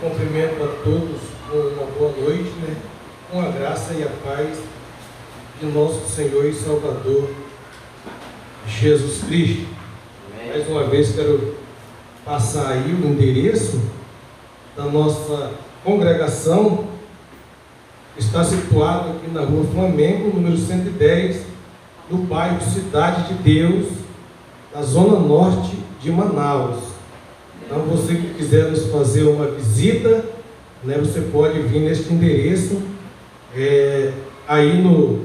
cumprimento a todos com uma boa noite, com a graça e a paz de nosso Senhor e Salvador Jesus Cristo. Mais uma vez quero passar aí o endereço da nossa congregação. Está situado aqui na Rua Flamengo, número 110, no bairro Cidade de Deus, na zona norte de Manaus. Então, você que quiser nos fazer uma visita, você pode vir neste endereço, aí no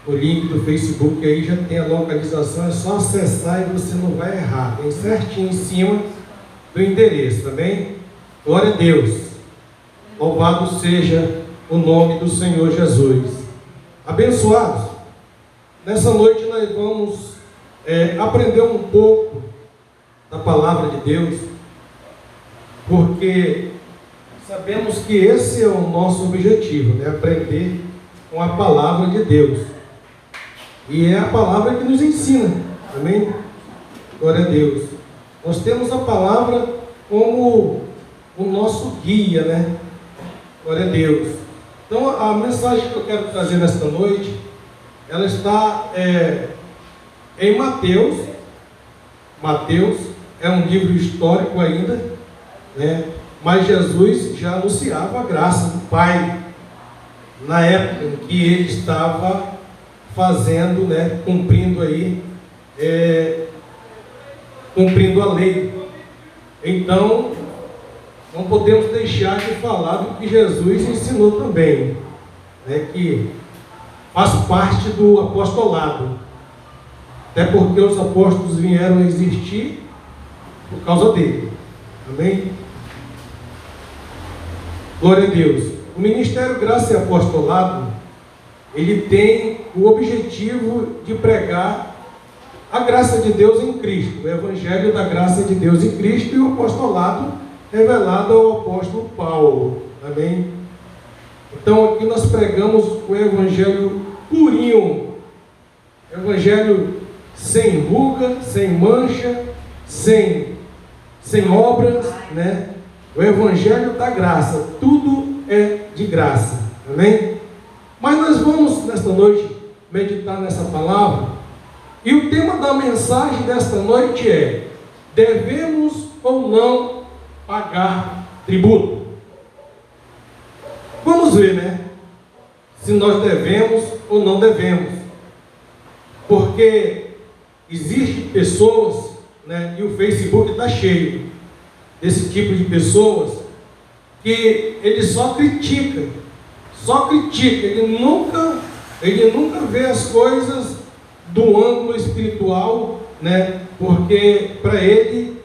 link do Facebook, aí já tem a localização, é só acessar e você não vai errar, tem certinho em cima do endereço, também. Glória a Deus, louvado seja o nome do Senhor Jesus. Abençoados, nessa noite nós vamos aprender um pouco da palavra de Deus, porque sabemos que esse é o nosso objetivo, aprender com a palavra de Deus, e é a palavra que nos ensina, amém? Glória a Deus. Nós temos a palavra como o nosso guia, glória a Deus. Então, a mensagem que eu quero trazer nesta noite, ela está em Mateus. Mateus é um livro histórico ainda, mas Jesus já anunciava a graça do Pai na época em que ele estava fazendo, cumprindo a lei. Então, não podemos deixar de falar do que Jesus ensinou também, que faz parte do apostolado, até porque os apóstolos vieram a existir por causa dele, amém? Glória a Deus. O Ministério Graça e Apostolado, ele tem o objetivo de pregar a graça de Deus em Cristo, o Evangelho da graça de Deus em Cristo e o apostolado revelado ao apóstolo Paulo, amém? Então aqui nós pregamos o Evangelho purinho, Evangelho sem ruga, sem mancha, sem obras, o Evangelho da graça, tudo é de graça, amém? Mas nós vamos nesta noite meditar nessa palavra, e o tema da mensagem desta noite é: devemos ou não pagar tributo? Vamos ver, se nós devemos ou não devemos, porque existem pessoas, e o Facebook está cheio desse tipo de pessoas, que ele só critica, ele nunca vê as coisas do ângulo espiritual, porque para ele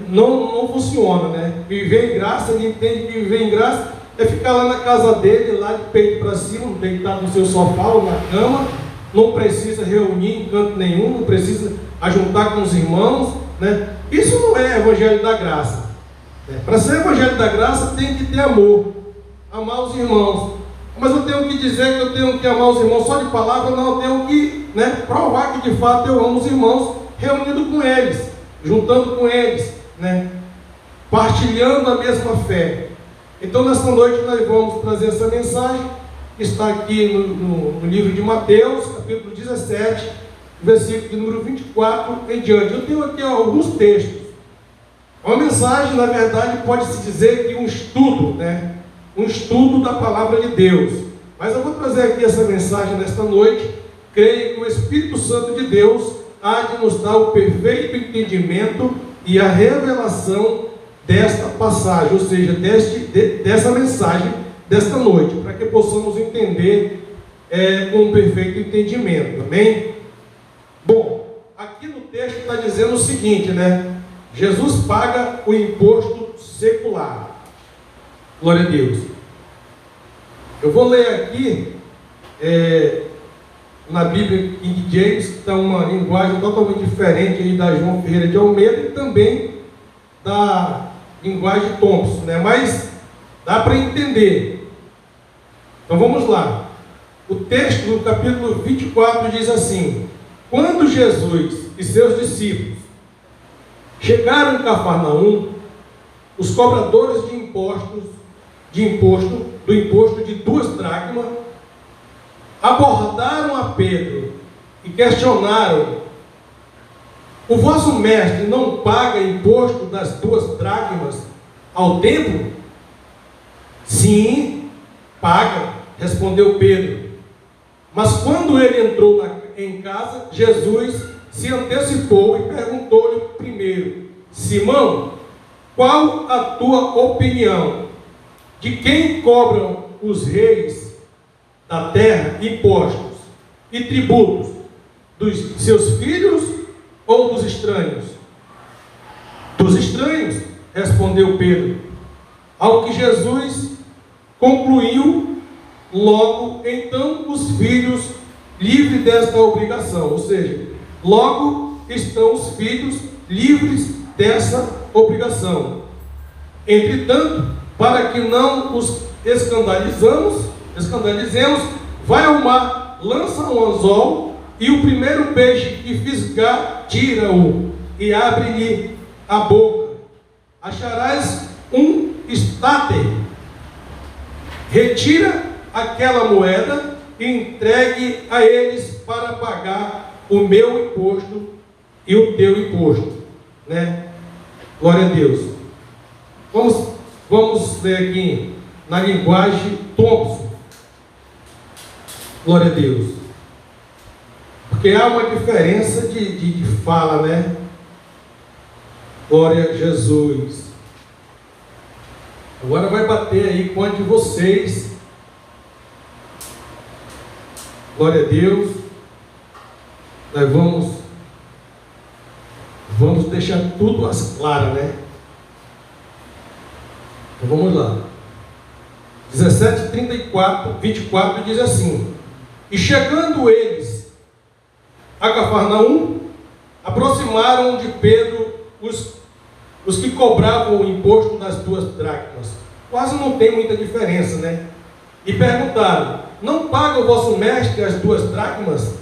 não funciona, viver em graça, ele entende que viver em graça é ficar lá na casa dele, lá de peito para cima, deitado no seu sofá ou na cama, não precisa reunir em canto nenhum, não precisa ajuntar com os irmãos, Isso não é Evangelho da Graça. Para ser Evangelho da Graça tem que ter amor, amar os irmãos. Mas eu tenho que dizer que eu tenho que amar os irmãos só de palavra? Não, eu tenho que provar que de fato eu amo os irmãos, reunido com eles, juntando com eles, partilhando a mesma fé. Então nesta noite nós vamos trazer essa mensagem, que está aqui no livro de Mateus, capítulo 17, versículo de número 24 em diante. Eu tenho aqui alguns textos. Uma mensagem, na verdade, pode-se dizer que um estudo, um estudo da palavra de Deus. Mas eu vou trazer aqui essa mensagem nesta noite. Creio que o Espírito Santo de Deus há de nos dar o perfeito entendimento e a revelação desta passagem, ou seja, dessa mensagem desta noite, para que possamos entender com um perfeito entendimento, amém? Bom, aqui no texto está dizendo o seguinte, Jesus paga o imposto secular. Glória a Deus. Eu vou ler aqui na Bíblia King James, que está uma linguagem totalmente diferente aí da João Ferreira de Almeida e também da linguagem Thompson, mas dá para entender. Então vamos lá. O texto do capítulo 24 diz assim: quando Jesus e seus discípulos chegaram em Cafarnaum, os cobradores de do imposto de 2 dracmas, abordaram a Pedro e questionaram: o vosso mestre não paga imposto das 2 dracmas ao tempo? Sim, paga, respondeu Pedro. Mas quando ele entrou em casa, Jesus se antecipou e perguntou-lhe primeiro: Simão, qual a tua opinião? De quem cobram os reis da terra impostos e tributos? Dos seus filhos ou dos estranhos? Dos estranhos, respondeu Pedro. Ao que Jesus concluiu: logo então os filhos livres desta obrigação. Ou seja, logo estão os filhos livres dessa obrigação. Entretanto, para que não os escandalizemos, vai ao mar, lança um anzol, e o primeiro peixe que fisgar, tira-o e abre-lhe a boca. Acharás um estáter. Retira aquela moeda e entregue a eles para pagar o meu imposto e o teu imposto, né? Glória a Deus. Vamos ler aqui na linguagem Thompson. Glória a Deus. Porque há uma diferença de fala, né? Glória a Jesus. Agora vai bater aí quanto de vocês. Glória a Deus. Nós vamos deixar tudo às claras, né? Então vamos lá. 17:24 diz assim: e chegando eles a Cafarnaum, aproximaram de Pedro os que cobravam o imposto das 2 dracmas. Quase não tem muita diferença, né? E perguntaram: não paga o vosso mestre as 2 dracmas?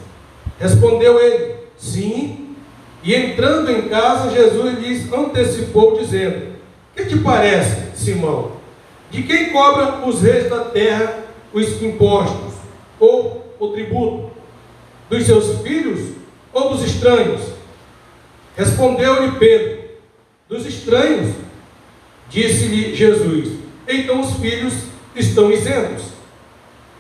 Respondeu ele: sim. E entrando em casa, Jesus lhes antecipou, dizendo: que te parece, Simão? De quem cobra os reis da terra os impostos ou o tributo? Dos seus filhos ou dos estranhos? Respondeu-lhe Pedro: dos estranhos. Disse-lhe Jesus: então os filhos estão isentos.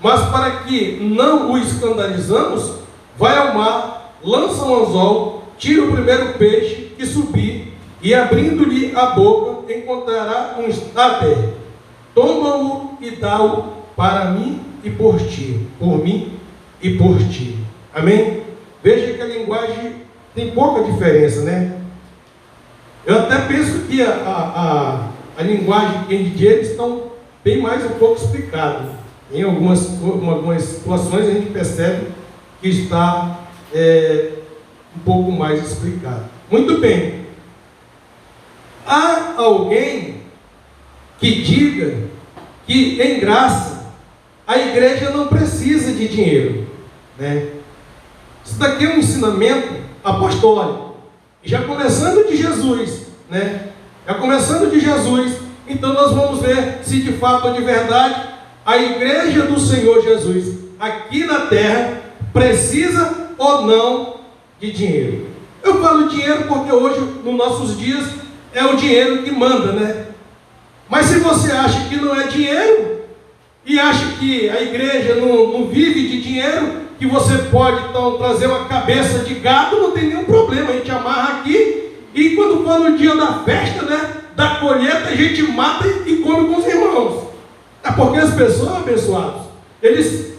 Mas para que não o escandalizamos, vai ao mar, lança um anzol, tira o primeiro peixe que subir, e abrindo-lhe a boca, encontrará um estáter. Toma-o e dá-o para mim e por ti, por mim e por ti. Amém? Veja que a linguagem tem pouca diferença, né? Eu até penso que a linguagem que eles estão bem mais um pouco explicados. Em algumas situações a gente percebe que está um pouco mais explicado. Muito bem. Há alguém que diga que em graça a igreja não precisa de dinheiro, né? Isso daqui é um ensinamento apostólico, já começando de Jesus, né? Já começando de Jesus. Então nós vamos ver se de fato ou de verdade a igreja do Senhor Jesus aqui na terra precisa ou não de dinheiro. Eu falo dinheiro porque hoje, nos nossos dias, é o dinheiro que manda, né? Mas se você acha que não é dinheiro e acha que a igreja não vive de dinheiro, que você pode então trazer uma cabeça de gado, não tem nenhum problema, a gente amarra aqui, e quando for no dia da festa, né, da colheita, a gente mata e come com os irmãos. É porque as pessoas, abençoados, eles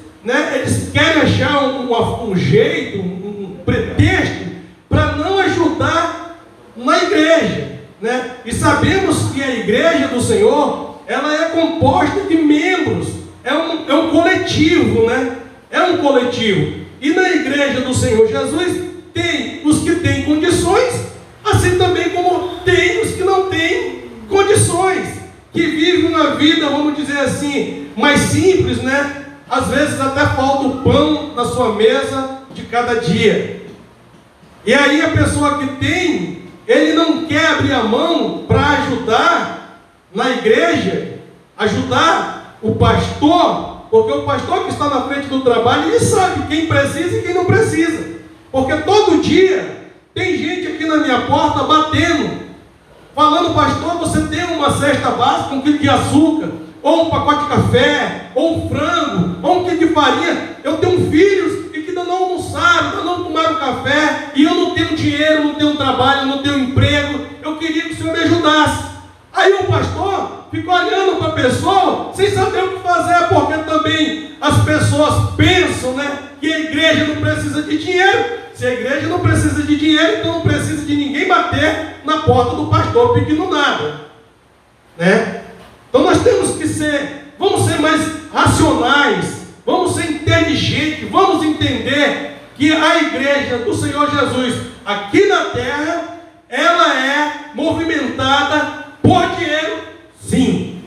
querem achar um jeito, um pretexto para não ajudar na igreja, né? E sabemos que a igreja do Senhor, ela é composta de membros, é um coletivo, né? É um coletivo. E na igreja do Senhor Jesus tem os que têm condições, assim também como tem os que não têm condições, que vivem uma vida, vamos dizer assim, mais simples, né? Às vezes até falta o pão na sua mesa de cada dia. E aí a pessoa que tem, ele não quer abrir a mão para ajudar na igreja, ajudar o pastor, porque o pastor que está na frente do trabalho, ele sabe quem precisa e quem não precisa. Porque todo dia tem gente aqui na minha porta batendo, falando: pastor, você tem uma cesta básica, 1 quilo de açúcar, ou um pacote de café, ou um frango, ou 1 quilo de farinha. Eu tenho filhos que ainda não almoçaram, ainda não tomaram café, e eu não tenho dinheiro, não tenho trabalho, não tenho emprego. Eu queria que o Senhor me ajudasse. Aí o pastor fica olhando para a pessoa sem saber o que fazer, porque também as pessoas pensam, né, que a igreja não precisa de dinheiro. Se a igreja não precisa de dinheiro, então não precisa de ninguém bater na porta do pastor pedindo nada, né? Então nós temos que vamos ser mais racionais, vamos ser inteligentes, vamos entender que a igreja do Senhor Jesus aqui na terra, ela é movimentada por dinheiro, sim.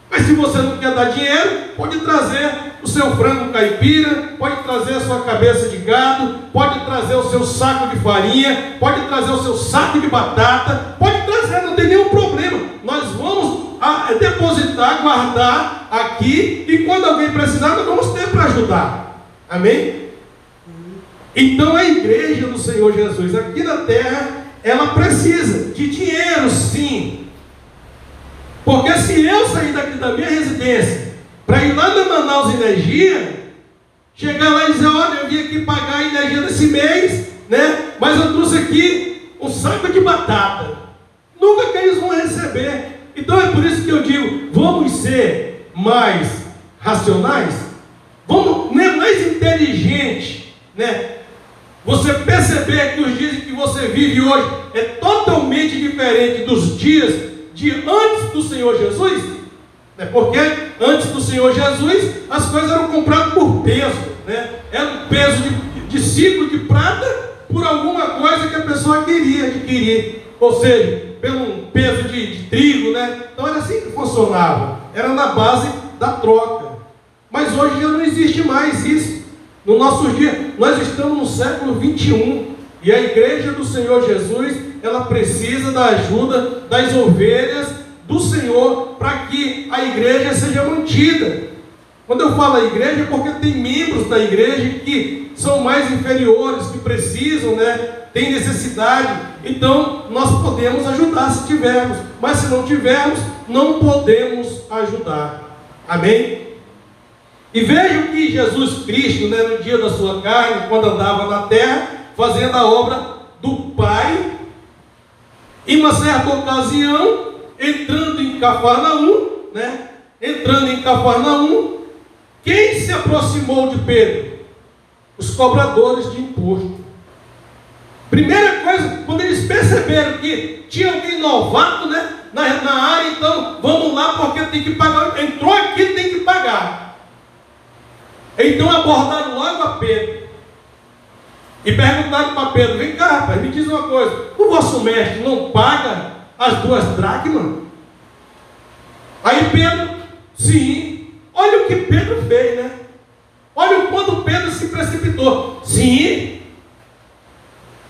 Mas se você não quer dar dinheiro, pode trazer o seu frango caipira, pode trazer a sua cabeça de gado, pode trazer o seu saco de farinha, pode trazer o seu saco de batata, pode trazer, não tem nenhum problema. Nós vamos depositar, guardar aqui, e quando alguém precisar, nós vamos ter para ajudar. Amém? Então a igreja do Senhor Jesus aqui na terra, ela precisa de dinheiro, sim. Porque se eu sair daqui da minha residência para ir lá na Manaus Energia, chegar lá e dizer: olha, eu vim aqui pagar a energia desse mês, né? Mas eu trouxe aqui um saco de batata. Nunca que eles vão receber. Então é por isso que eu digo: vamos ser mais racionais, vamos, né, mais inteligentes, né? Você perceber que os dias que você vive hoje é totalmente diferente dos dias de antes do Senhor Jesus, né? Porque antes do Senhor Jesus as coisas eram compradas por peso, né? Era um peso de ciclo de prata por alguma coisa que a pessoa queria adquirir, ou seja, pelo peso de trigo, né? Então era assim que funcionava, era na base da troca. Mas hoje já não existe mais isso. No nosso dia, nós estamos no século 21, e a igreja do Senhor Jesus, ela precisa da ajuda das ovelhas do Senhor para que a igreja seja mantida. Quando eu falo a igreja, é porque tem membros da igreja que são mais inferiores, que precisam, né, tem necessidade. Então nós podemos ajudar se tivermos, mas se não tivermos, não podemos ajudar. Amém? E vejam que Jesus Cristo, né, no dia da sua carne, quando andava na terra, fazendo a obra do Pai, em uma certa ocasião, entrando em Cafarnaum, quem se aproximou de Pedro? Os cobradores de imposto. Primeira coisa, quando eles perceberam que tinha alguém novato, né, na área, então vamos lá porque tem que pagar. Entrou aqui, tem que pagar. Então abordaram logo a Pedro e perguntaram para Pedro: vem cá, rapaz, me diz uma coisa, o vosso mestre não paga as 2 dracmas? Aí Pedro: sim. Olha o que Pedro fez, né? Olha o quanto Pedro se precipitou. Sim.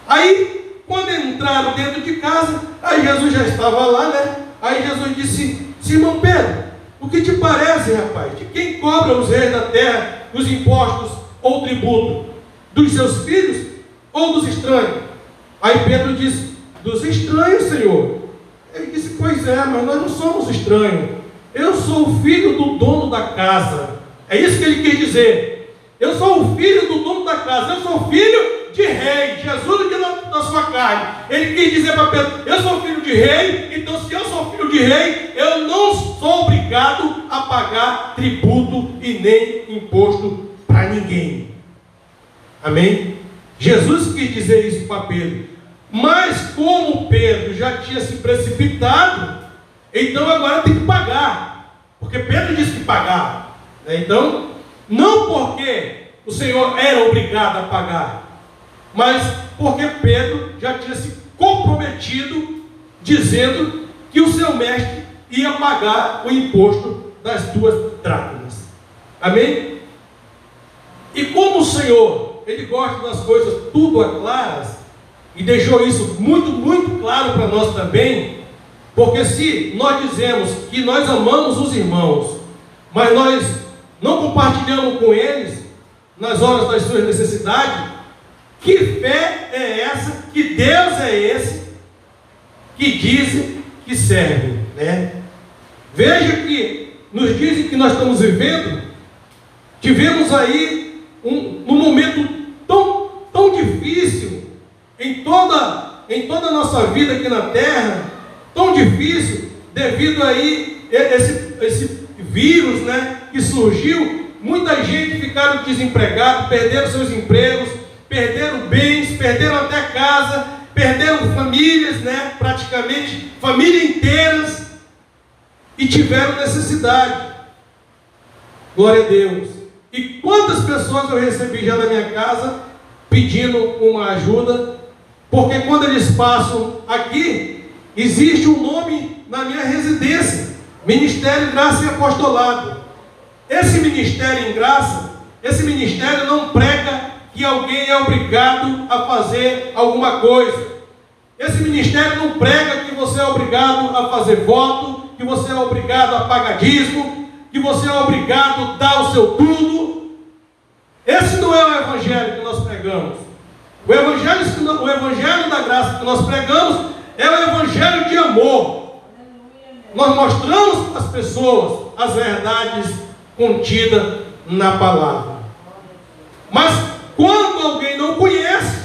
Aí quando entraram dentro de casa, aí Jesus já estava lá, né? Aí Jesus disse: Simão Pedro, o que te parece, rapaz? De quem cobra os reis da terra os impostos ou tributo? Dos seus filhos ou dos estranhos? Aí Pedro disse: dos estranhos, Senhor. Ele disse: pois é, mas nós não somos estranhos. Eu sou o filho do dono da casa. É isso que ele quis dizer. Eu sou o filho do dono da casa. Eu sou filho de rei. Jesus da sua carne. Ele quis dizer para Pedro: eu sou filho de rei. Então se eu sou filho de rei, eu não sou obrigado a pagar tributo e nem imposto para ninguém. Amém? Jesus quis dizer isso para Pedro. Mas como Pedro já tinha se precipitado, então agora tem que pagar. Porque Pedro disse que pagava. Então, não porque o Senhor era obrigado a pagar, mas porque Pedro já tinha se comprometido, dizendo que o seu mestre ia pagar o imposto das 2 dracmas. Amém? E como o Senhor, Ele gosta das coisas tudo a claras, e deixou isso muito, muito claro para nós também, Porque se nós dizemos que nós amamos os irmãos, mas nós não compartilhamos com eles nas horas das suas necessidades, que fé é essa, que Deus é esse que dizem que serve, né? Veja que nos dizem que nós estamos vivendo, tivemos aí um momento tão difícil em toda a nossa vida aqui na terra, tão difícil devido aí esse vírus, né, que surgiu. Muita gente ficaram desempregados, perderam seus empregos, perderam bens, perderam até casa, perderam famílias, né, praticamente famílias inteiras, e tiveram necessidade. Glória a Deus. E quantas pessoas eu recebi já na minha casa pedindo uma ajuda, porque quando eles passam aqui, existe um nome na minha residência: Ministério Graça e Apostolado. Esse Ministério em Graça, esse ministério não prega que alguém é obrigado a fazer alguma coisa. Esse ministério não prega que você é obrigado a fazer voto, que você é obrigado a pagar dízimo, que você é obrigado a dar o seu tudo. Esse não é o evangelho que nós pregamos. O evangelho da graça que nós pregamos é o evangelho de amor. Nós mostramos às pessoas as verdades contidas na palavra. Mas quando alguém não conhece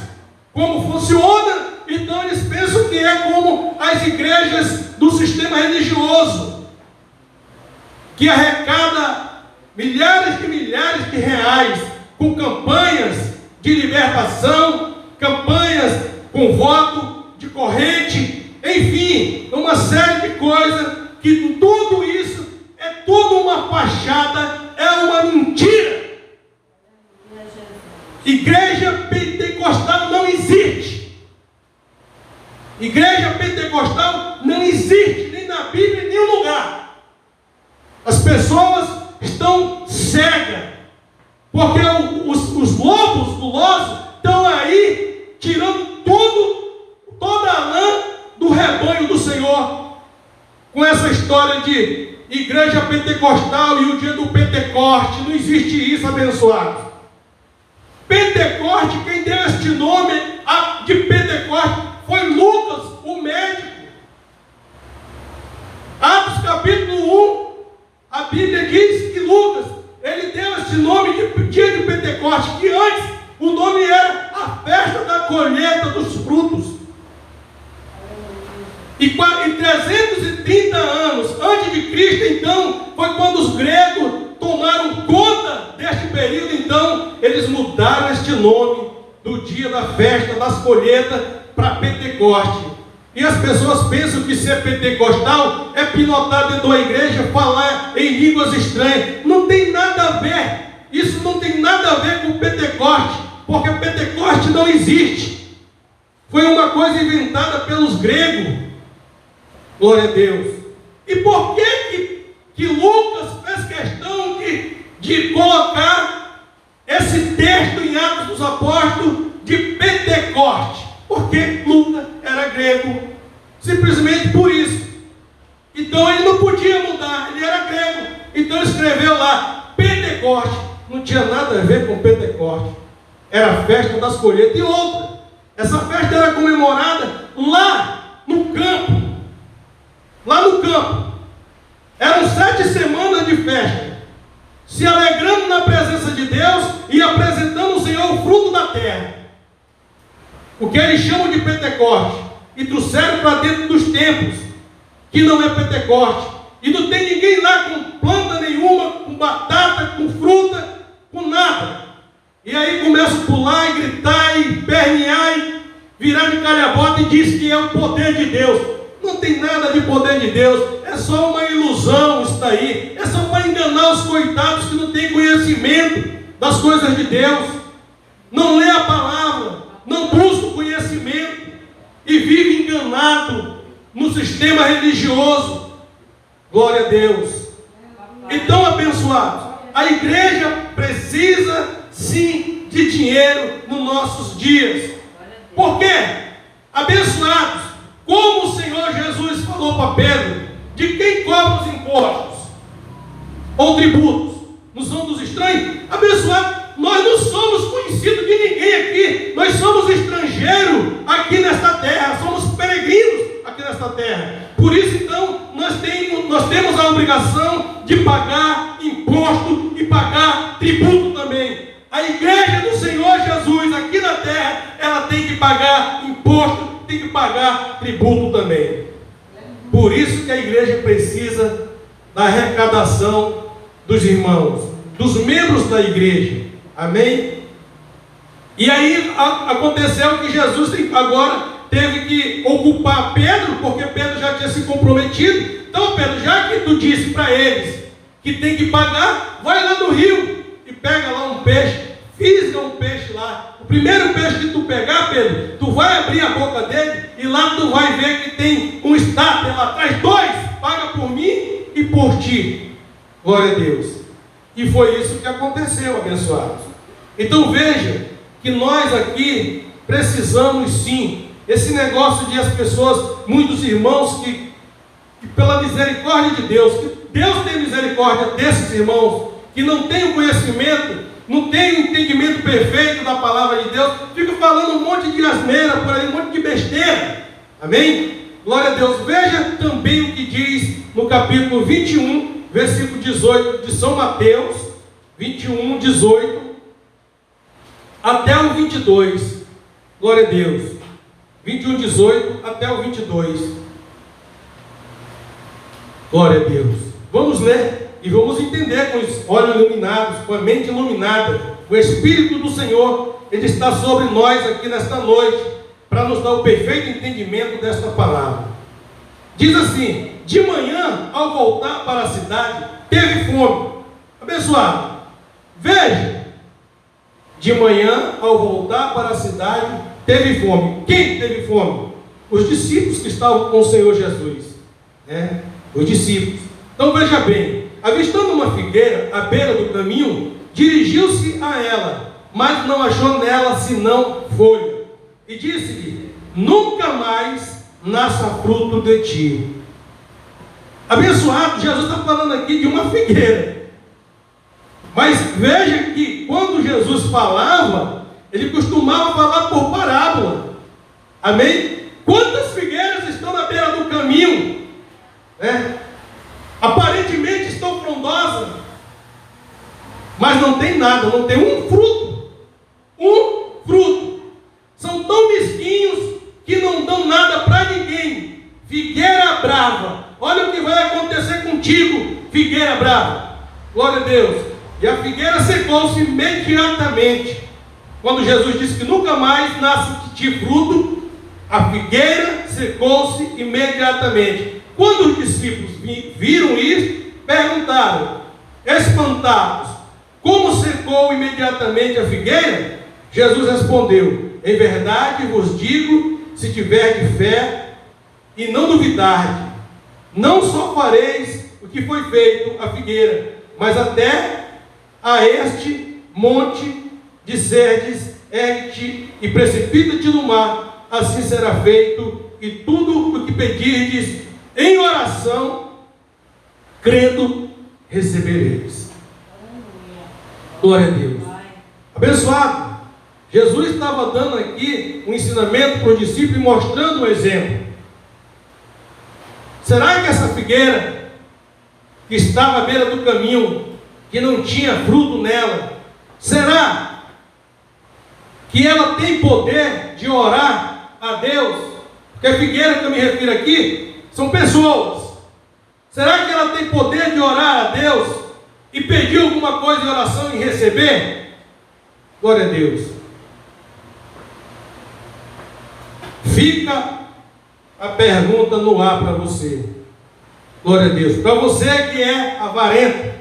como funciona, então eles pensam que é como as igrejas do sistema religioso, que arrecada milhares de reais com campanhas de libertação, campanhas com voto de corrente, enfim, uma série de coisas, que tudo isso é tudo uma fachada, é uma mentira. Igreja pentecostal não existe. Igreja pentecostal não existe, nem na Bíblia, em nenhum lugar. As pessoas estão cegas, porque os lobos gulosos estão aí tirando toda a lã do rebanho do Senhor, com essa história de igreja pentecostal e o dia do Pentecoste. Não existe isso, abençoado. Pentecoste, quem deu este nome de Pentecoste foi Lucas, o médico. Atos capítulo 1, a Bíblia diz que Lucas, ele deu esse nome de dia de Pentecoste, que antes o nome era a festa da colheita dos frutos. E em 330 anos antes de Cristo, então, foi quando os gregos tomaram conta deste período. Então eles mudaram este nome do dia da festa das colheitas para Pentecoste. E as pessoas pensam que ser pentecostal é pinotar dentro da igreja, falar em línguas estranhas. Não tem nada a ver. Isso não tem nada a ver com Pentecoste, porque Pentecoste não existe. Foi uma coisa inventada pelos gregos. Glória a Deus. E por que Lucas fez questão de colocar esse texto em Atos dos Apóstolos de Pentecoste? Porque Lucas era grego, simplesmente por isso. Então ele não podia mudar, ele era grego. Então ele escreveu lá Pentecoste. Não tinha nada a ver com Pentecoste. Era a festa das colheitas. E outra, essa festa era comemorada lá no campo. Lá no campo. Eram 7 semanas de festa, se alegrando na presença de Deus e apresentando ao Senhor o fruto da terra, o que eles chamam de Pentecoste, e trouxeram para dentro dos templos, que não é Pentecoste, e não tem ninguém lá com planta nenhuma, com batata, com fruta, com nada. E aí começam a pular e gritar e pernear e virar de calha-bota e diz que é o poder de Deus. Não tem nada de poder de Deus, é só uma ilusão isso daí, é só para enganar os coitados que não têm conhecimento das coisas de Deus, não lê a palavra, não busca o conhecimento e vive enganado no sistema religioso. Glória a Deus. Então, abençoados, a igreja precisa sim de dinheiro nos nossos dias. Por quê? Abençoados, Como o Senhor Jesus falou para Pedro, de quem cobra os impostos ou tributos? Não são dos estranhos? Abençoado, nós não somos conhecidos de ninguém aqui, nós somos estrangeiros aqui nesta terra, somos peregrinos aqui nesta terra. Por isso então, nós temos a obrigação de pagar imposto e pagar tributo também. A igreja do Senhor Jesus aqui na terra, ela tem que pagar imposto, tem que pagar tributo também. Por isso que a igreja precisa da arrecadação dos irmãos, dos membros da igreja. Amém? E aí aconteceu que Jesus agora teve que ocupar Pedro, porque Pedro já tinha se comprometido. Então, Pedro, já que tu disse para eles que tem que pagar, vai lá no rio e pega lá um peixe, fisga um peixe lá. O primeiro peixe que tu pegar, Pedro, tu vai abrir a boca dele e lá tu vai ver que tem um estátua lá atrás, 2, paga por mim e por ti. Glória a Deus. E foi isso que aconteceu, abençoados. Então veja que nós aqui precisamos sim, esse negócio de as pessoas, muitos irmãos que pela misericórdia de Deus, que Deus tem misericórdia desses irmãos, que não tem o conhecimento, não tem o entendimento perfeito da palavra de Deus, fica falando um monte de asneira por aí, um monte de besteira. Amém? Glória a Deus. Veja também o que diz no capítulo 21, versículo 18 de São Mateus, 21, 18, até o 22. Glória a Deus. 21, 18 até o 22. Glória a Deus. Vamos ler e vamos entender com os olhos iluminados, com a mente iluminada. O Espírito do Senhor, Ele está sobre nós aqui nesta noite, para nos dar o perfeito entendimento desta palavra. Diz assim: de manhã, ao voltar para a cidade, teve fome. Abençoado. Veja, de manhã, ao voltar para a cidade, teve fome. Quem teve fome? Os discípulos que estavam com o Senhor Jesus, né? Os discípulos. Então veja bem, avistando uma figueira à beira do caminho, dirigiu-se a ela, mas não achou nela senão folha, e disse-lhe: nunca mais nasça fruto de ti. Abençoado, Jesus está falando aqui de uma figueira. Mas veja que quando Jesus falava, ele costumava falar por parábola. Amém? Quantas figueiras estão na beira do caminho, né? Aparentemente estão frondosas, mas não tem nada, não tem um fruto. Um fruto. São tão mesquinhos que não dão nada para ninguém. Figueira brava. Olha o que vai acontecer contigo, figueira brava. Glória a Deus. E a figueira secou-se imediatamente. Quando Jesus disse que nunca mais nasce de ti fruto, a figueira secou-se imediatamente. Quando os discípulos viram isso, perguntaram, espantados, como secou imediatamente a figueira? Jesus respondeu: em verdade vos digo, se tiverdes fé e não duvidardes, não só fareis o que foi feito à figueira, mas até a este monte disserdes: ergue-te e precipita-te no mar, assim será feito, e tudo o que pedirdes em oração, crendo, recebereis. Glória a Deus. Abençoado. Jesus estava dando aqui um ensinamento para os discípulos, mostrando um exemplo. Será que essa figueira que estava à beira do caminho, que não tinha fruto nela, será que ela tem poder de orar a Deus? Porque a figueira que eu me refiro aqui são pessoas. Será que ela tem poder de orar a Deus e pedir alguma coisa em oração e receber? Glória a Deus. Fica a pergunta no ar para você. Glória a Deus. Para você que é avarento,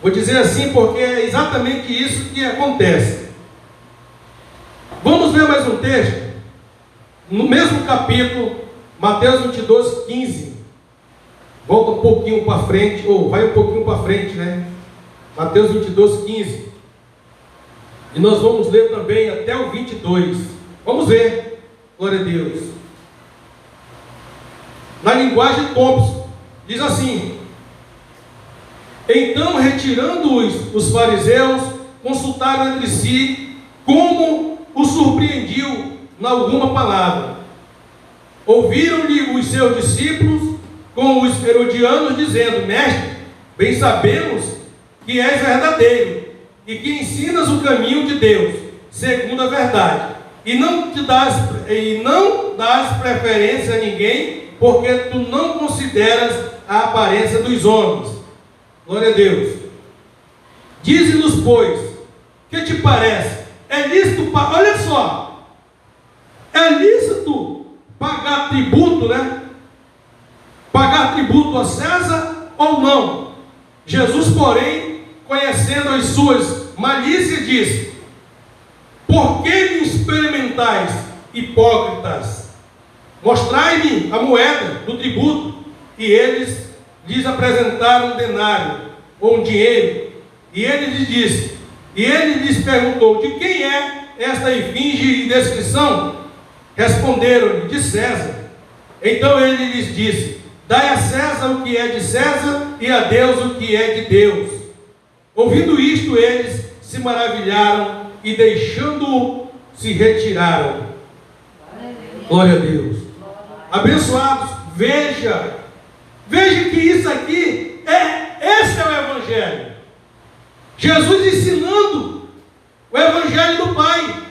vou dizer assim porque é exatamente isso que acontece. Vamos ver mais um texto. No mesmo capítulo, Mateus 22, 15. Volta um pouquinho para frente, ou vai um pouquinho para frente, né? Mateus 22, 15. E nós vamos ler também até o 22. Vamos ver. Glória a Deus. Na linguagem Thompson, diz assim: então, retirando-os, os fariseus consultaram entre si como o surpreendiu em alguma palavra. Ouviram-lhe os seus discípulos com os herodianos, dizendo: mestre, bem sabemos que és verdadeiro e que ensinas o caminho de Deus, segundo a verdade, e não dás preferência a ninguém, porque tu não consideras a aparência dos homens. Glória a Deus. Dize-nos, pois, que te parece? É lícito, olha só, é lícito pagar tributo, né? Pagar tributo a César ou não? Jesus, porém, conhecendo as suas malícias, disse: por que me experimentais, hipócritas? Mostrai-me a moeda do tributo. E eles lhes apresentaram um denário, ou um dinheiro, e ele lhes perguntou: de quem é esta efígie e descrição? Responderam-lhe: de César. Então ele lhes disse: dai a César o que é de César, e a Deus o que é de Deus. Ouvindo isto, eles se maravilharam e, deixando-o, se retiraram. Glória a Deus. Abençoados, veja que isso aqui esse é o Evangelho. Jesus ensinando o Evangelho do Pai,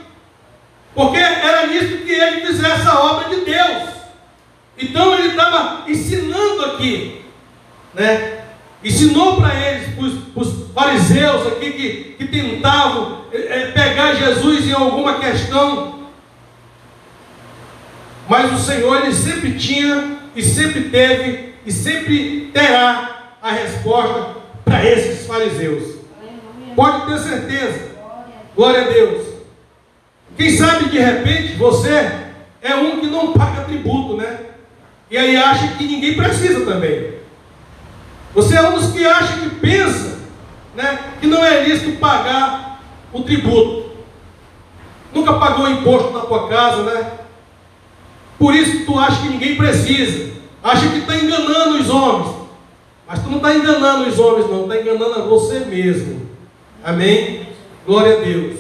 porque era nisso que ele fizesse a obra de Deus. Então ele estava ensinando aqui, né? Ensinou para eles, os fariseus aqui que tentavam pegar Jesus em alguma questão, mas o Senhor, ele sempre tinha e sempre teve e sempre terá a resposta para esses fariseus. Pode ter certeza. Glória a Deus. Quem sabe de repente você é um que não paga tributo, né? E aí acha que ninguém precisa também. Você é um dos que acha, que pensa, né, que não é lícito pagar o tributo. Nunca pagou imposto na tua casa, né? Por isso que tu acha que ninguém precisa. Acha que está enganando os homens. Mas tu não está enganando os homens, não. Está enganando a você mesmo. Amém? Glória a Deus.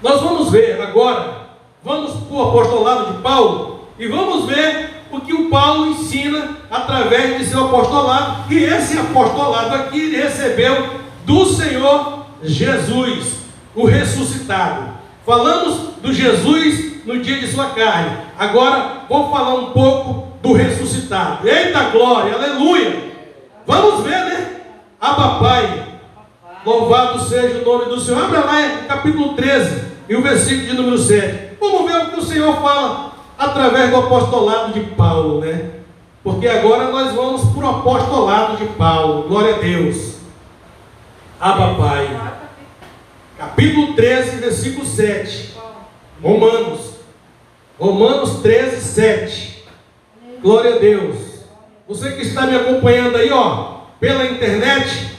Nós vamos ver agora, vamos para o apostolado de Paulo e vamos ver o que o Paulo ensina através de seu apostolado. E esse apostolado aqui ele recebeu do Senhor Jesus, o ressuscitado. Falamos do Jesus no dia de sua carne. Agora vou falar um pouco do ressuscitado. Eita glória, aleluia. Vamos ver, né? Abba Pai, louvado seja o nome do Senhor. Abra lá no capítulo 13 e o versículo de número 7. Vamos ver o que o Senhor fala através do apostolado de Paulo, né? Porque agora nós vamos para o apostolado de Paulo. Glória a Deus. Abba Pai. Capítulo 13, versículo 7. Romanos 13, 7. Glória a Deus. Você que está me acompanhando aí, pela internet,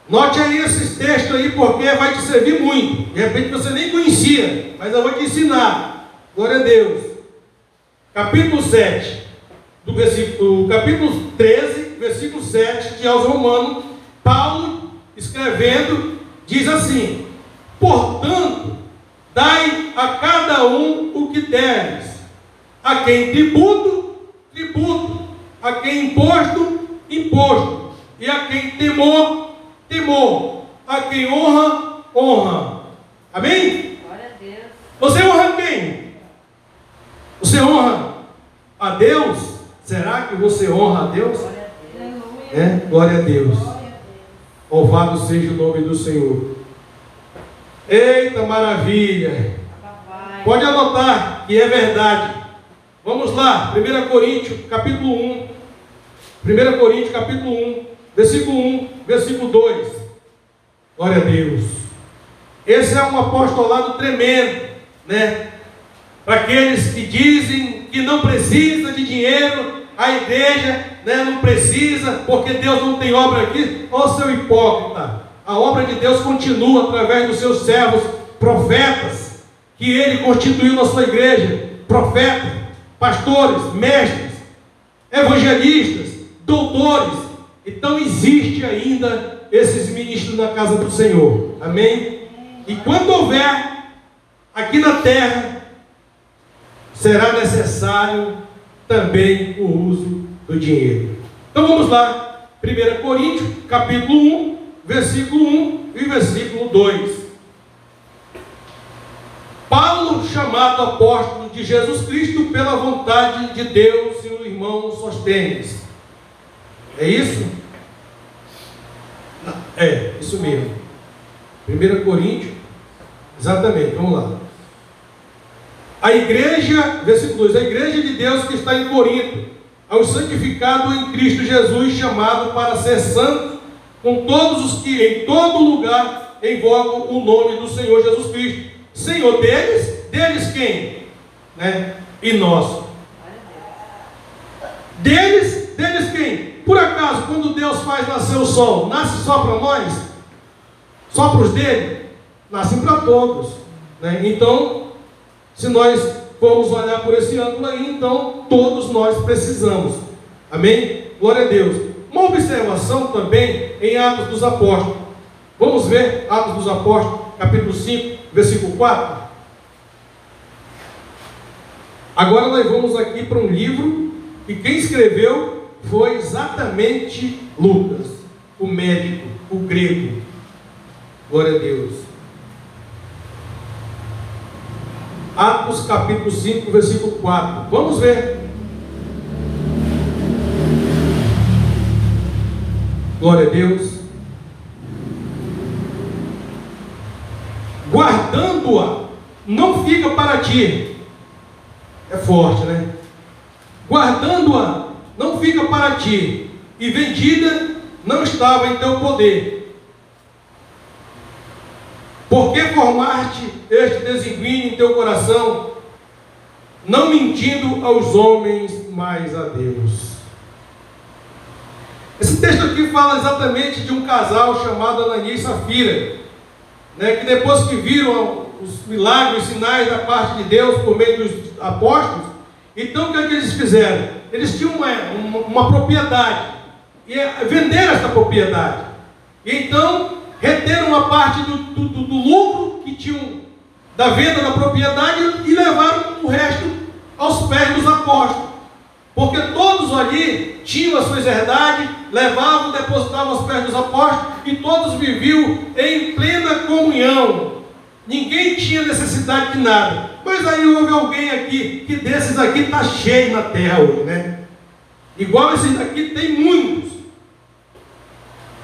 note aí esses textos aí, porque vai te servir muito. De repente você nem conhecia, mas eu vou te ensinar. Glória a Deus. Capítulo 7, capítulo 13, versículo 7 de aos Romanos, Paulo escrevendo, diz assim: portanto, dai a cada um o que deves, a quem tributo, tributo, a quem imposto, imposto, e a quem temor, temor, a quem honra, honra. Amém? Glória a Deus. Você honra quem? Você honra a Deus? Será que você honra a Deus? Glória a Deus. Glória a Deus. Glória a Deus. Louvado seja o nome do Senhor. Eita maravilha. Pode anotar que é verdade. Vamos lá, 1 Coríntios capítulo 1. 1 Coríntios capítulo 1, versículo 1, versículo 2. Glória a Deus. Esse é um apostolado tremendo, né? Para aqueles que dizem que não precisa de dinheiro, a igreja, né, não precisa, porque Deus não tem obra aqui. Ó seu hipócrita, a obra de Deus continua através dos seus servos, profetas, que Ele constituiu na sua igreja, profetas, pastores, mestres, evangelistas, doutores. Então existe ainda esses ministros na casa do Senhor. Amém? E quando houver aqui na terra, será necessário também o uso do dinheiro. Então vamos lá, 1 Coríntios, capítulo 1, versículo 1 e versículo 2. Paulo, chamado apóstolo de Jesus Cristo pela vontade de Deus, e o irmão Sostênes. É isso? É, isso mesmo. 1 Coríntios, exatamente, vamos lá. A igreja, versículo 2, a igreja de Deus que está em Corinto, aos santificados em Cristo Jesus, chamado para ser santo, com todos os que em todo lugar invocam o nome do Senhor Jesus Cristo. Senhor deles, deles quem? Né? E nosso. Deles quem? Por acaso, quando Deus faz nascer o sol, nasce só para nós? Só para os dele? Nascem para todos. Né? Então, se nós formos olhar por esse ângulo aí, então todos nós precisamos. Amém? Glória a Deus. Uma observação também em Atos dos Apóstolos. Vamos ver Atos dos Apóstolos, capítulo 5, versículo 4. Agora nós vamos aqui para um livro que quem escreveu foi exatamente Lucas, o médico, o grego. Glória a Deus. Atos capítulo 5, versículo 4. Vamos ver. Glória a Deus. Guardando-a, não fica para ti. É forte, né? Guardando-a, não fica para ti. E vendida, não estava em teu poder. Por que formaste este desigúnio em teu coração, não mentindo aos homens, mas a Deus? Esse texto aqui fala exatamente de um casal chamado Ananias e Safira, né, que depois que viram os milagres, os sinais da parte de Deus por meio dos apóstolos, então o que é que eles fizeram? Eles tinham uma propriedade, e venderam essa propriedade, e então reteram uma parte do lucro que tinham da venda da propriedade e levaram o resto aos pés dos apóstolos, porque todos ali tinham as suas herdades, levavam, depositavam aos pés dos apóstolos, e todos viviam em plena comunhão. Ninguém tinha necessidade de nada. Mas aí houve alguém aqui, que desses aqui está cheio na terra hoje, né? Igual esses daqui tem muitos,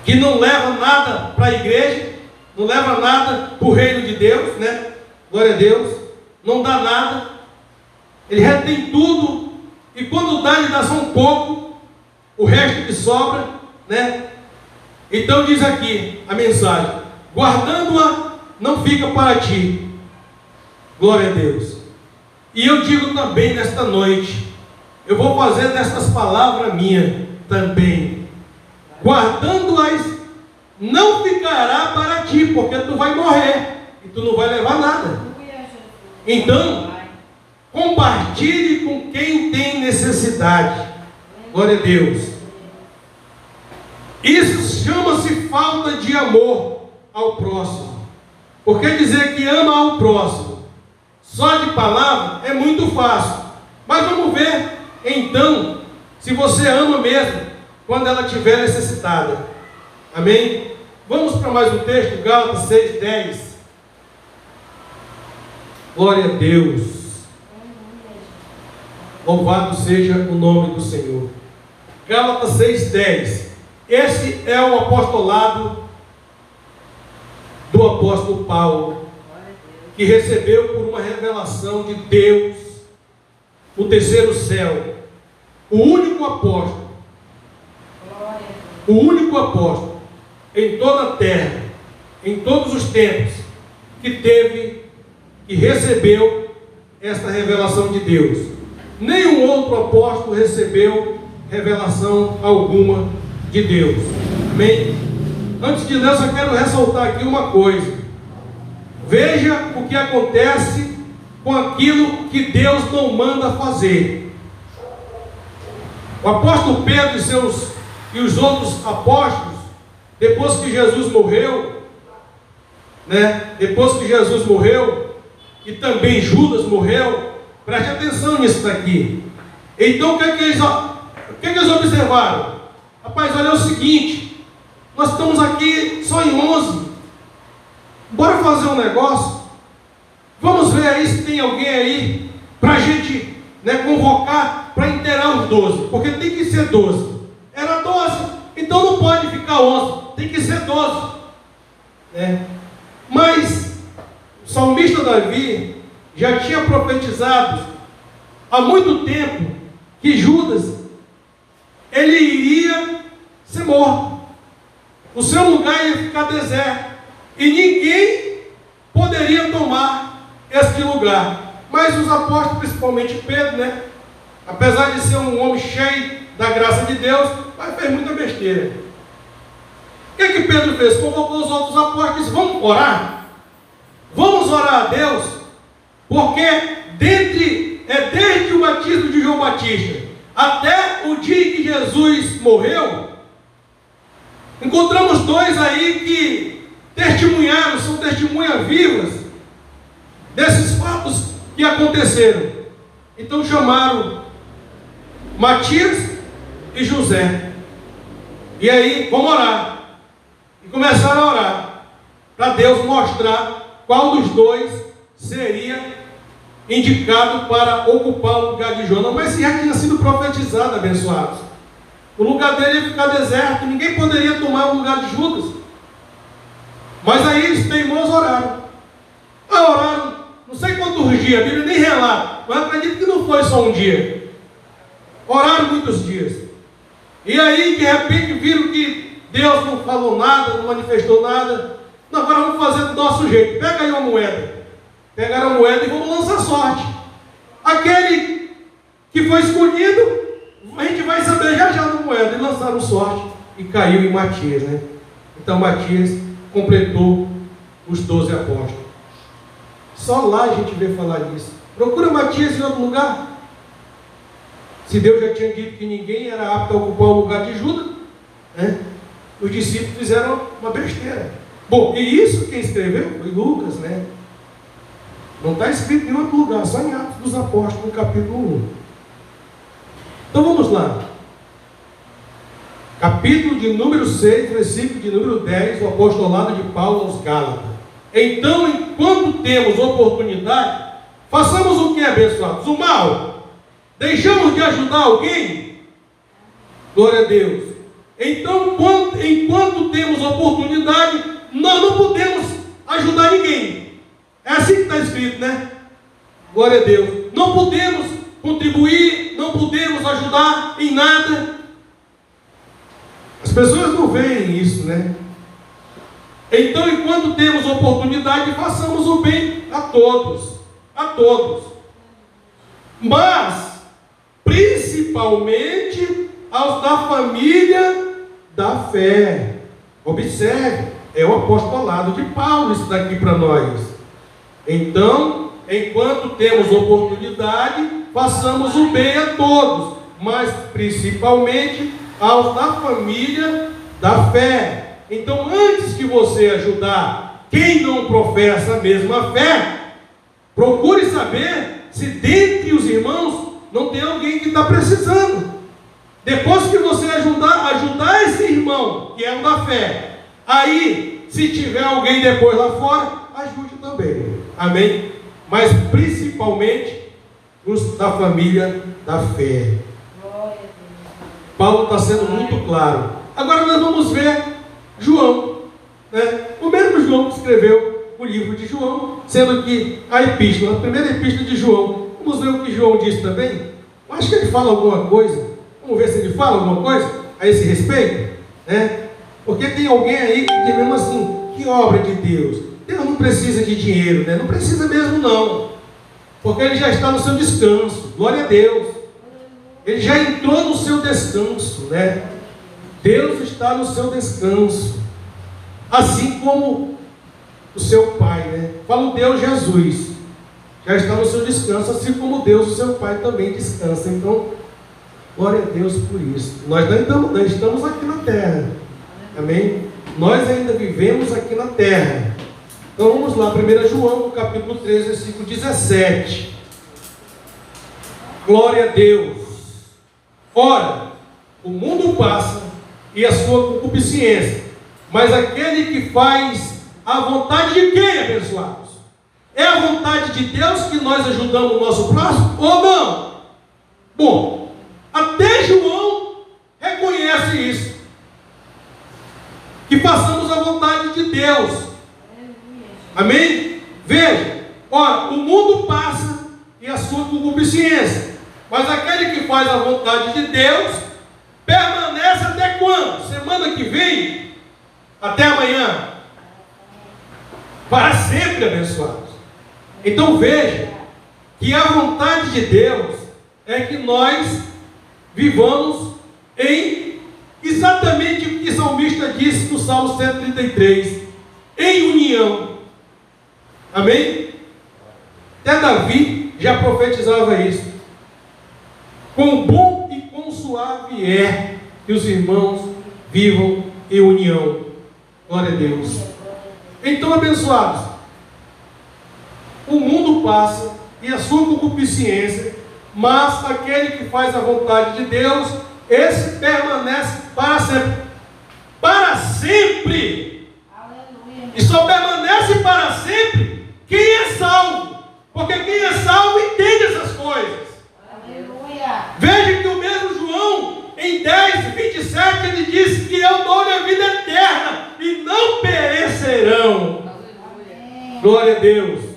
que não levam nada para a igreja, não levam nada para o reino de Deus, né? Glória a Deus, não dá nada, ele retém tudo, e quando dá, ele dá só um pouco, o resto que sobra, né? Então diz aqui a mensagem: guardando-a, não fica para ti. Glória a Deus. E eu digo também nesta noite, eu vou fazer destas palavras minhas também: guardando-as, não ficará para ti, porque tu vai morrer e tu não vai levar nada. Então, compartilhe com quem tem necessidade. Glória a Deus. Isso chama-se falta de amor ao próximo. Porque dizer que ama ao próximo só de palavra é muito fácil. Mas vamos ver então se você ama mesmo quando ela estiver necessitada. Amém? Vamos para mais um texto, Gálatas 6:10. Glória a Deus. Louvado seja o nome do Senhor. Gálatas 6:10. Esse é o apostolado do apóstolo Paulo, que recebeu por uma revelação de Deus o terceiro céu, o único apóstolo em toda a terra, em todos os tempos, que recebeu esta revelação de Deus. Nenhum outro apóstolo recebeu revelação alguma de Deus. Amém? Antes de ler, eu só quero ressaltar aqui uma coisa. Veja o que acontece com aquilo que Deus não manda fazer. O apóstolo Pedro e os outros apóstolos, depois que Jesus morreu, depois que Jesus morreu, e também Judas morreu, preste atenção nisso daqui. Então o que eles observaram? Rapaz, olha, é o seguinte, nós estamos aqui só em 11, bora fazer um negócio, vamos ver aí se tem alguém aí, para a gente convocar, para inteirar os 12, porque tem que ser 12, era 12, então não pode ficar 11, tem que ser 12, mas o salmista Davi já tinha profetizado há muito tempo que Judas, ele iria ser morto, o seu lugar ia ficar deserto, e ninguém poderia tomar este lugar. Mas os apóstolos, principalmente Pedro, apesar de ser um homem cheio da graça de Deus, mas fez muita besteira. O que Pedro fez? Convocou os outros apóstolos e disse: vamos orar? Vamos orar a Deus, porque desde o batismo de João Batista até o dia em que Jesus morreu, encontramos dois aí que testemunharam, são testemunhas vivas desses fatos que aconteceram. Então chamaram Matias e José, e aí vamos orar, e começaram a orar para Deus mostrar qual dos dois seria indicado para ocupar o lugar de Jonas. Mas já tinha sido profetizado, abençoados, o lugar dele ia ficar deserto, ninguém poderia tomar o lugar de Judas. Mas aí eles teimosos oraram, não sei quantos dias, a Bíblia nem relata, mas acredito que não foi só um dia, oraram muitos dias, e aí de repente viram que Deus não falou nada, não manifestou nada. Não, agora vamos fazer do nosso jeito, pega aí uma moeda. Pegaram a moeda e vamos lançar sorte. Aquele que foi escolhido, a gente vai saber já na moeda. E lançaram sorte e caiu em Matias, Então Matias completou os 12 apóstolos. Só lá a gente vê falar disso. Procura Matias em outro lugar. Se Deus já tinha dito que ninguém era apto a ocupar o lugar de Judas, os discípulos fizeram uma besteira. Bom, e isso quem escreveu foi Lucas, Não está escrito em outro lugar, só em Atos dos Apóstolos, no capítulo 1. Então vamos lá. Capítulo de número 6, versículo de número 10, o apostolado de Paulo aos Gálatas. Então, enquanto temos oportunidade, façamos o que, abençoados? O mal. Deixamos de ajudar alguém? Glória a Deus. Então, enquanto temos oportunidade, nós não podemos ajudar ninguém. É assim que está escrito, Glória a Deus. Não podemos contribuir, não podemos ajudar em nada. As pessoas não veem isso, Então, enquanto temos oportunidade, façamos o bem a todos. A todos. Mas, principalmente aos da família da fé. Observe, é o apostolado de Paulo isso daqui para nós. Então, enquanto temos oportunidade, façamos o bem a todos, mas principalmente aos da família da fé. Então, antes que você ajudar quem não professa a mesma fé, procure saber se dentre os irmãos não tem alguém que está precisando. Depois que você ajudar esse irmão, que é o da fé, aí, se tiver alguém depois lá fora, ajude também. Amém? Mas principalmente os da família da fé. Paulo está sendo muito claro. Agora nós vamos ver João, o mesmo João que escreveu o livro de João, sendo que a epístola, a primeira epístola de João, vamos ver o que João disse também. Eu acho que ele fala alguma coisa. Vamos ver se ele fala alguma coisa a esse respeito, Porque tem alguém aí que diz mesmo assim: que obra de Deus? Deus não precisa de dinheiro, Não precisa mesmo não, porque Ele já está no seu descanso. Glória a Deus. Ele já entrou no seu descanso, Deus está no seu descanso, assim como o seu Pai, Fala o Deus Jesus, já está no seu descanso, assim como Deus, o seu Pai, também descansa. Então, Glória a Deus por isso. Nós não estamos aqui na terra. Amém? Nós ainda vivemos aqui na terra. Então vamos lá, 1 João, capítulo 3, versículo 17. Glória a Deus. Ora, o mundo passa e a sua concupiscência, mas aquele que faz a vontade de quem, abençoados? É a vontade de Deus que nós ajudamos o nosso próximo ou não? Bom, até João reconhece isso, que façamos a vontade de Deus. Amém? Veja, ora, o mundo passa e a sua concupiscência, mas aquele que faz a vontade de Deus permanece até quando? Semana que vem? Até amanhã? Para sempre, abençoados. Então veja que a vontade de Deus é que nós vivamos em exatamente o que o salmista disse no Salmo 133, em união. Amém? Até Davi já profetizava isso. Quão bom e quão suave é que os irmãos vivam em união. Glória a Deus. Então, abençoados, o mundo passa e a sua concupiscência, mas aquele que faz a vontade de Deus, esse permanece para sempre. Para sempre! Aleluia. E só permanece para sempre quem é salvo. Porque quem é salvo entende essas coisas. Aleluia. Veja que o mesmo João, em 10:27, ele disse que eu dou-lhe a vida eterna e não perecerão. Aleluia. Glória a Deus.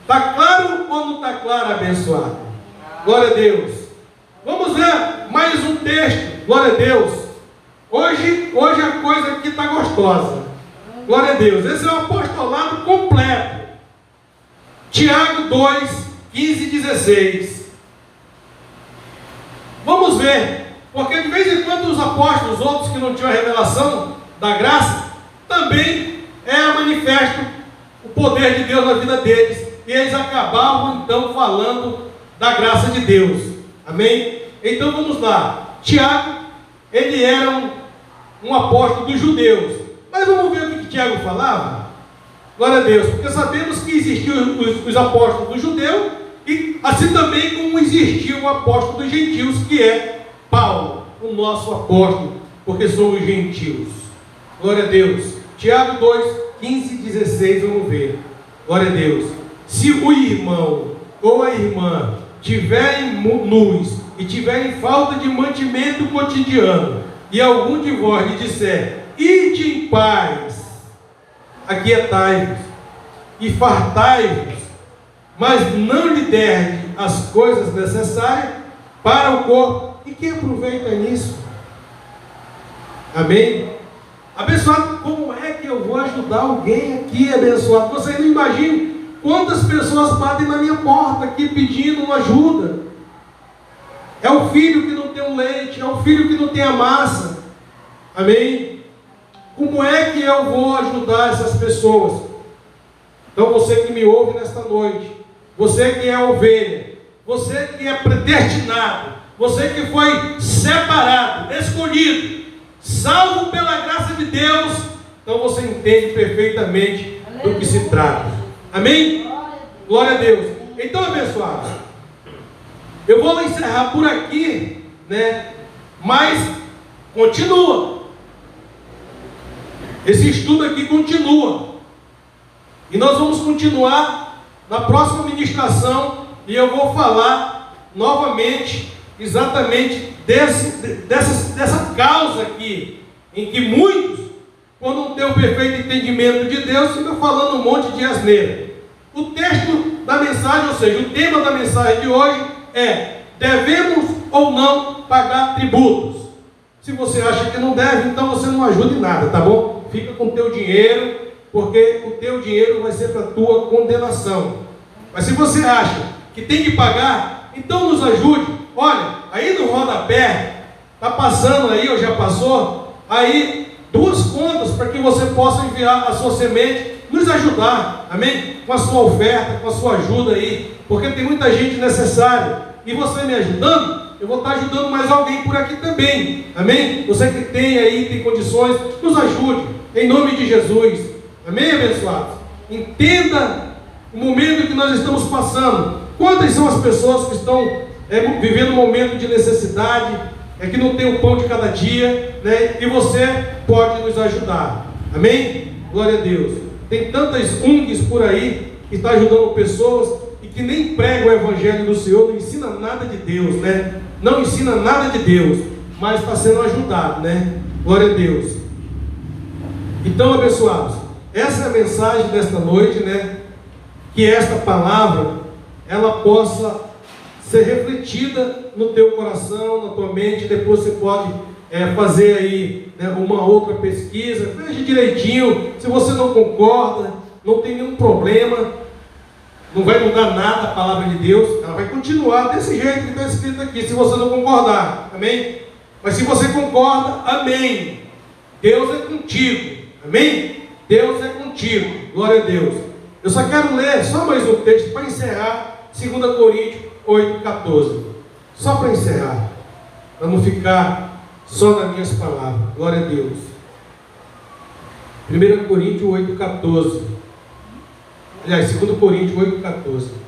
Está claro ou não está claro, abençoado? Glória a Deus. Vamos ver mais um texto. Glória a Deus. Hoje a coisa aqui está gostosa. Glória a Deus. Esse é o apostolado completo. Tiago 2, 15 e 16. Vamos ver. Porque de vez em quando os apóstolos, outros que não tinham a revelação da graça, também manifesto o poder de Deus na vida deles. E eles acabavam então falando da graça de Deus. Amém? Então vamos lá. Tiago, ele era um apóstolo dos judeus. Mas vamos ver o que Tiago falava? Glória a Deus. Porque sabemos que existiam os apóstolos dos judeus, e assim também como existia o apóstolo dos gentios, que é Paulo, o nosso apóstolo, porque somos gentios. Glória a Deus. Tiago 2, 15 e 16, vamos ver. Glória a Deus. Se o irmão ou a irmã tiverem nus e tiverem falta de mantimento cotidiano, e algum de vós lhe disser: ide em paz, aquietai-vos e fartai-vos, mas não lhe der as coisas necessárias para o corpo, e quem aproveita nisso? Amém? Abençoado, como é que eu vou ajudar alguém aqui, abençoado? Você não imagina quantas pessoas batem na minha porta aqui pedindo uma ajuda. É o filho que não tem o leite, é o filho que não tem a massa. Amém? Como é que eu vou ajudar essas pessoas? Então você que me ouve nesta noite, você que é ovelha, você que é predestinado, você que foi separado, escolhido, salvo pela graça de Deus, então você entende perfeitamente do que se trata. Amém? Glória a Deus. Então, abençoados, eu vou encerrar por aqui, né? Mas continua. Esse estudo aqui continua. E nós vamos continuar na próxima ministração, e eu vou falar novamente exatamente dessa causa aqui, em que muitos, quando não tem o perfeito entendimento de Deus, ficam falando um monte de asneira. O texto da mensagem, ou seja, o tema da mensagem de hoje é: devemos ou não pagar tributos? Se você acha que não deve, então você não ajuda em nada, tá bom? Fica com o teu dinheiro, porque o teu dinheiro vai ser para a tua condenação. Mas se você acha que tem que pagar, então nos ajude. Olha, aí no rodapé, está passando aí, ou já passou, aí 2 contas para que você possa enviar a sua semente, nos ajudar, amém? Com a sua oferta, com a sua ajuda aí, porque tem muita gente necessária. E você me ajudando, eu vou estar ajudando mais alguém por aqui também. Amém? Você que tem aí, tem condições, nos ajude. Em nome de Jesus. Amém, abençoados? Entenda o momento que nós estamos passando. Quantas são as pessoas que estão vivendo um momento de necessidade, que não tem o pão de cada dia, né? E você pode nos ajudar. Amém? Glória a Deus. Tem tantas ONGs por aí que estão ajudando pessoas e que nem pregam o Evangelho do Senhor, não ensina nada de Deus, né? Não ensina nada de Deus, mas está sendo ajudado, né? Glória a Deus. Então, abençoados, essa é a mensagem desta noite, né? Que esta palavra, ela possa ser refletida no teu coração, na tua mente. Depois você pode fazer aí, né, uma outra pesquisa, veja direitinho. Se você não concorda, não tem nenhum problema, não vai mudar nada a palavra de Deus, ela vai continuar desse jeito que está escrito aqui, se você não concordar, amém? Mas se você concorda, amém, Deus é contigo, amém? Deus é contigo, glória a Deus. Eu só quero ler só mais um texto para encerrar, 2 Coríntios 8,14, só para encerrar, para não ficar só nas minhas palavras, glória a Deus. 1 Coríntios 8,14, aliás, 2 Coríntios 8,14.